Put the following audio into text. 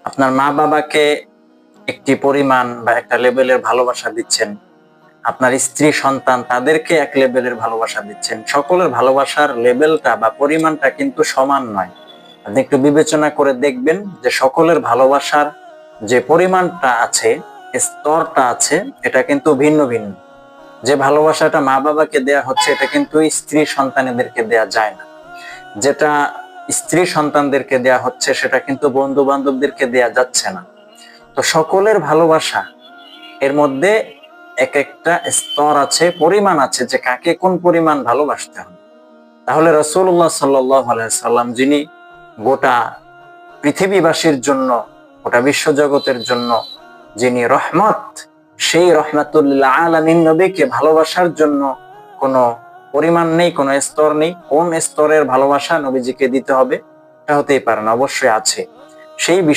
আপনার মা বাবাকে একটি পরিমাণ বা একটা লেভেলের ভালোবাসা দিচ্ছেন, আপনার স্ত্রী সন্তান তাদেরকে এক লেভেলের ভালোবাসা দিচ্ছেন। সকলের ভালোবাসার লেভেলটা বা পরিমাণটা কিন্তু সমান নয়। আপনি একটু বিবেচনা করে দেখবেন যে সকলের ভালোবাসার যে পরিমাণটা আছে, স্তরটা আছে, এটা কিন্তু ভিন্ন ভিন্ন। যে ভালোবাসাটা মা বাবাকে দেয়া হচ্ছে এটা কিন্তু স্ত্রী সন্তানেদেরকে দেয়া যায় না। যেটা স্ত্রী সন্তানদেরকে দেয়া হচ্ছে সেটা কিন্তু বন্ধু বান্ধবদেরকে দেয়া যাচ্ছে না। তো সকলের ভালোবাসা এর মধ্যে এক একটা স্তর আছে, পরিমাণ আছে যে কাকে কোন পরিমাণ ভালোবাসতে হবে। তাহলে রাসূলুল্লাহ সাল্লাল্লাহু আলাইহি সাল্লাম যিনি গোটা পৃথিবীবাসীর জন্য, গোটা বিশ্বজগতের জন্য যিনি রহমত, সেই রহমাতুল আলামিন নবীকে ভালোবাসার জন্য কোনো পরিমাণ নেই, কোনো স্তর নেই। কোন স্তরের ভালোবাসা নবীজিকে দিতে হবে এটা হতেই পারে না, অবশ্যই আছে। সেই